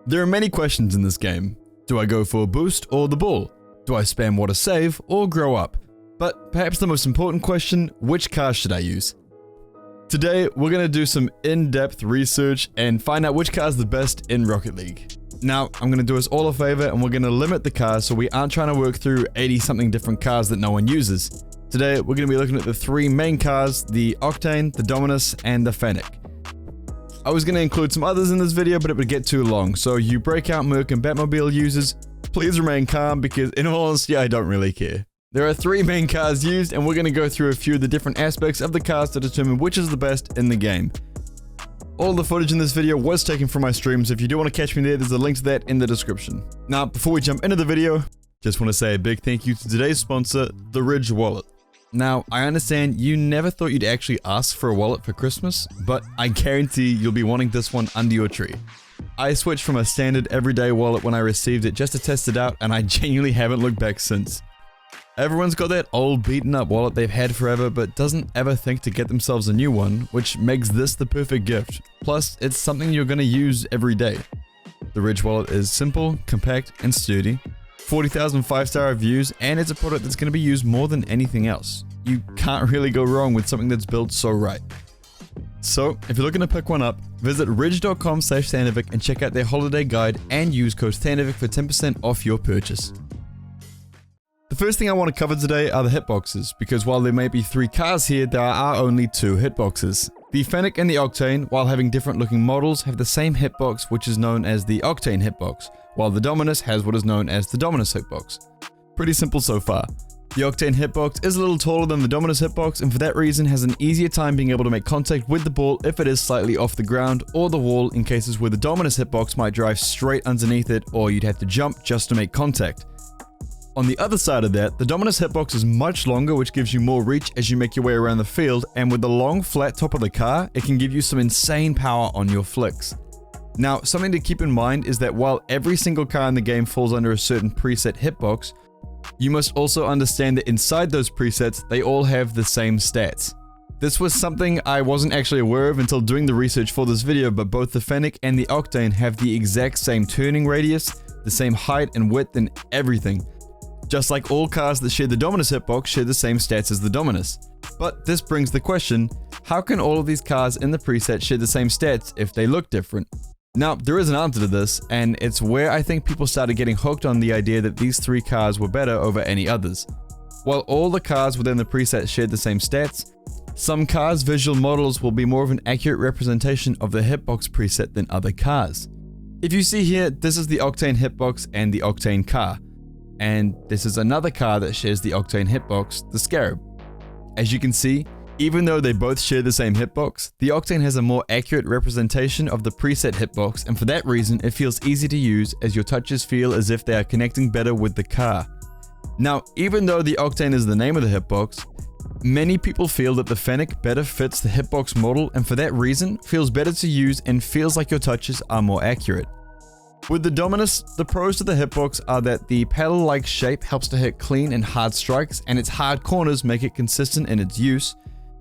There are many questions in this game. Do I go for a boost or the ball? Do I spam water save or grow up? But perhaps the most important question, which car should I use? Today, we're going to do some in-depth research and find out which car is the best in Rocket League. Now, I'm going to do us all a favor and we're going to limit the cars so we aren't trying to work through 80 something different cars that no one uses. Today, we're going to be looking at the three main cars, the Octane, the Dominus, and the Fennec. I was going to include some others in this video, but it would get too long, so you Breakout, Merc, and Batmobile users, please remain calm because in all honesty, I don't really care. There are three main cars used, and we're going to go through a few of the different aspects of the cars to determine which is the best in the game. All the footage in this video was taken from my streams. If you do want to catch me there, there's a link to that in the description. Now, before we jump into the video, just want to say a big thank you to today's sponsor, the Ridge Wallet. Now, I understand you never thought you'd actually ask for a wallet for Christmas, but I guarantee you'll be wanting this one under your tree. I switched from a standard everyday wallet when I received it just to test it out, and I genuinely haven't looked back since. Everyone's got that old beaten up wallet they've had forever but doesn't ever think to get themselves a new one, which makes this the perfect gift. Plus, it's something you're going to use every day. The Ridge Wallet is simple, compact, and sturdy. 40,000 5-star reviews, and it's a product that's going to be used more than anything else. You can't really go wrong with something that's built so right. So, if you're looking to pick one up, visit ridge.com/Thanovic and check out their holiday guide and use code Thanovic for 10% off your purchase. The first thing I want to cover today are the hitboxes, because while there may be three cars here, there are only two hitboxes. The Fennec and the Octane, while having different looking models, have the same hitbox, which is known as the Octane hitbox, while the Dominus has what is known as the Dominus hitbox. Pretty simple so far. The Octane hitbox is a little taller than the Dominus hitbox, and for that reason has an easier time being able to make contact with the ball if it is slightly off the ground or the wall, in cases where the Dominus hitbox might drive straight underneath it or you'd have to jump just to make contact. On the other side of that, the Dominus hitbox is much longer, which gives you more reach as you make your way around the field, and with the long flat top of the car, it can give you some insane power on your flicks. Now, something to keep in mind is that while every single car in the game falls under a certain preset hitbox, you must also understand that inside those presets, they all have the same stats. This was something I wasn't actually aware of until doing the research for this video, but both the Fennec and the Octane have the exact same turning radius, the same height and width and everything. Just like all cars that share the Dominus hitbox share the same stats as the Dominus. But this brings the question, how can all of these cars in the preset share the same stats if they look different? Now, there is an answer to this, and it's where I think people started getting hooked on the idea that these three cars were better over any others. While all the cars within the preset shared the same stats, some cars' visual models will be more of an accurate representation of the hitbox preset than other cars. If you see here, this is the Octane hitbox and the Octane car. And this is another car that shares the Octane hitbox, the Scarab. As you can see, even though they both share the same hitbox, the Octane has a more accurate representation of the preset hitbox, and for that reason it feels easy to use as your touches feel as if they are connecting better with the car. Now, even though the Octane is the name of the hitbox, many people feel that the Fennec better fits the hitbox model, and for that reason feels better to use and feels like your touches are more accurate. With the Dominus, the pros to the hitbox are that the paddle-like shape helps to hit clean and hard strikes, and its hard corners make it consistent in its use.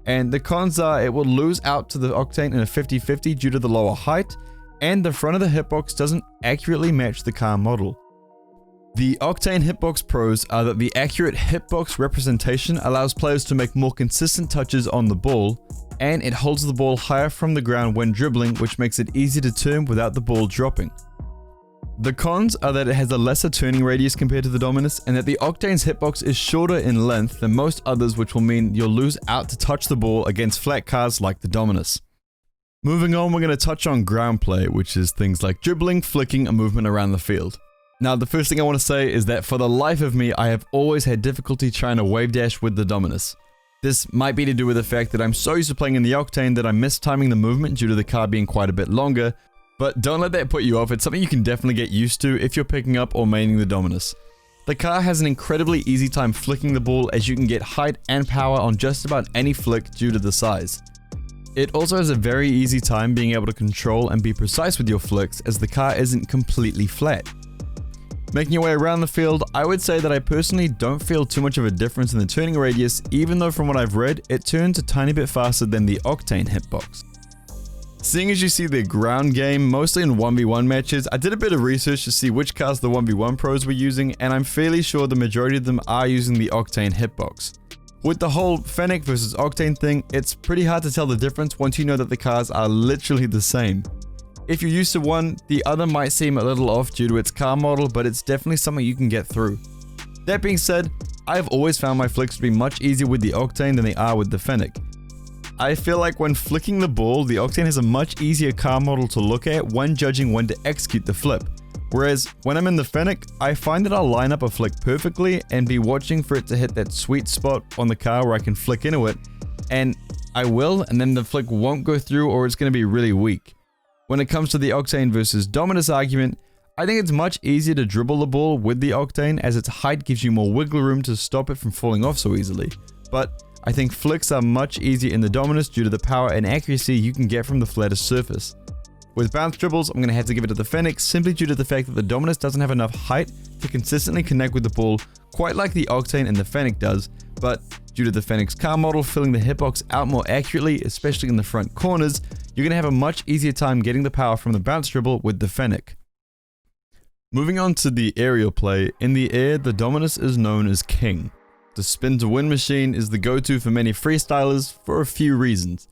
And the cons are it will lose out to the Octane in a 50-50 due to the lower height, and the front of the hitbox doesn't accurately match the car model. The Octane hitbox pros are that the accurate hitbox representation allows players to make more consistent touches on the ball, and it holds the ball higher from the ground when dribbling, which makes it easy to turn without the ball dropping. The cons are that it has a lesser turning radius compared to the Dominus, and that the Octane's hitbox is shorter in length than most others, which will mean you'll lose out to touch the ball against flat cars like the Dominus. Moving on, we're going to touch on ground play, which is things like dribbling, flicking, and movement around the field. Now, the first thing I want to say is that for the life of me, I have always had difficulty trying to wave dash with the Dominus. This might be to do with the fact that I'm so used to playing in the Octane that I'm mistiming the movement due to the car being quite a bit longer. But don't let that put you off, it's something you can definitely get used to if you're picking up or maining the Dominus. The car has an incredibly easy time flicking the ball, as you can get height and power on just about any flick due to the size. It also has a very easy time being able to control and be precise with your flicks, as the car isn't completely flat. Making your way around the field, I would say that I personally don't feel too much of a difference in the turning radius, even though from what I've read, it turns a tiny bit faster than the Octane hitbox. Seeing as you see the ground game mostly in 1v1 matches, I did a bit of research to see which cars the 1v1 pros were using, and I'm fairly sure the majority of them are using the octane hitbox. With the whole fennec versus octane thing, it's pretty hard to tell the difference once you know that the cars are literally the same. If you're used to one, the other might seem a little off due to its car model, but it's definitely something you can get through. That being said, I've always found my flicks to be much easier with the octane than they are with the fennec. I feel like when flicking the ball, the octane has a much easier car model to look at when judging when to execute the flip. Whereas when I'm in the fennec, I find that I'll line up a flick perfectly and be watching for it to hit that sweet spot on the car where I can flick into it, and I will, and then the flick won't go through or it's going to be really weak. When it comes to the octane versus dominus argument, I think it's much easier to dribble the ball with the octane as its height gives you more wiggle room to stop it from falling off so easily. But I think flicks are much easier in the dominus due to the power and accuracy you can get from the flatter surface. With bounce dribbles, I'm going to have to give it to the fennec simply due to the fact that the dominus doesn't have enough height to consistently connect with the ball quite like the octane and the fennec does, but due to the fennec's car model filling the hitbox out more accurately, especially in the front corners, you're going to have a much easier time getting the power from the bounce dribble with the fennec. Moving on to the aerial play, in the air the dominus is known as king. The spin to win machine is the go-to for many freestylers for a few reasons.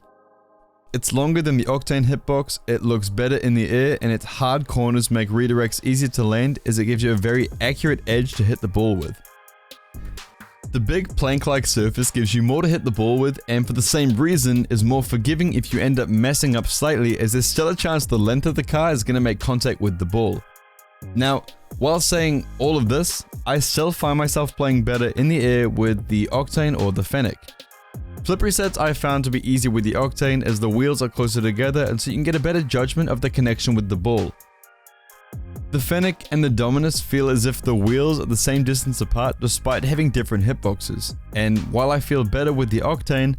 It's longer than the octane hitbox, it looks better in the air, and its hard corners make redirects easier to land as it gives you a very accurate edge to hit the ball with. The big plank-like surface gives you more to hit the ball with, and for the same reason is more forgiving if you end up messing up slightly, as there's still a chance the length of the car is going to make contact with the ball. Now, while saying all of this, I still find myself playing better in the air with the octane or the fennec. Flip resets I found to be easier with the octane as the wheels are closer together and so you can get a better judgment of the connection with the ball. The fennec and the dominus feel as if the wheels are the same distance apart despite having different hitboxes, and while I feel better with the octane,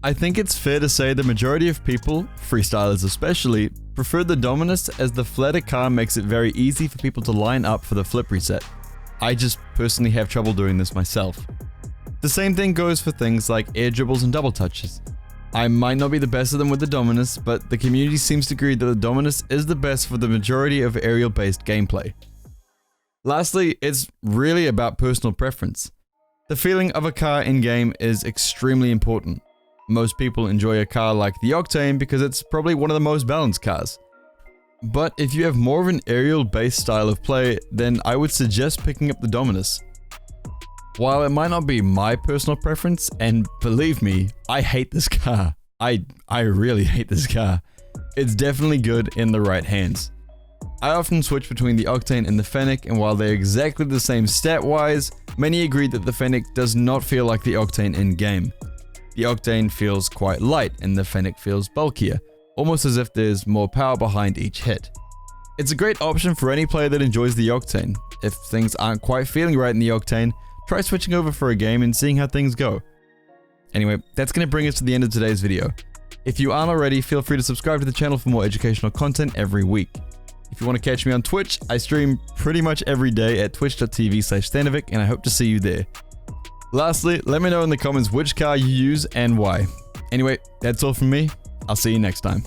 I think it's fair to say the majority of people, freestylers especially, prefer the dominus as the flatter car makes it very easy for people to line up for the flip reset. I just personally have trouble doing this myself. The same thing goes for things like air dribbles and double touches. I might not be the best of them with the dominus, but the community seems to agree that the dominus is the best for the majority of aerial based gameplay. Lastly, it's really about personal preference. The feeling of a car in game is extremely important. Most people enjoy a car like the octane because it's probably one of the most balanced cars. But if you have more of an aerial based style of play, then I would suggest picking up the dominus. While it might not be my personal preference, and believe me, I hate this car. I really hate this car. It's definitely good in the right hands. I often switch between the octane and the fennec, and while they're exactly the same stat-wise, many agree that the fennec does not feel like the octane in-game. The octane feels quite light, and the fennec feels bulkier, almost as if there's more power behind each hit. It's a great option for any player that enjoys the octane. If things aren't quite feeling right in the octane, try switching over for a game and seeing how things go. Anyway, that's going to bring us to the end of today's video. If you aren't already, feel free to subscribe to the channel for more educational content every week. If you want to catch me on Twitch, I stream pretty much every day at twitch.tv/Thanovic, and I hope to see you there. Lastly, let me know in the comments which car you use and why. Anyway, that's all from me. I'll see you next time.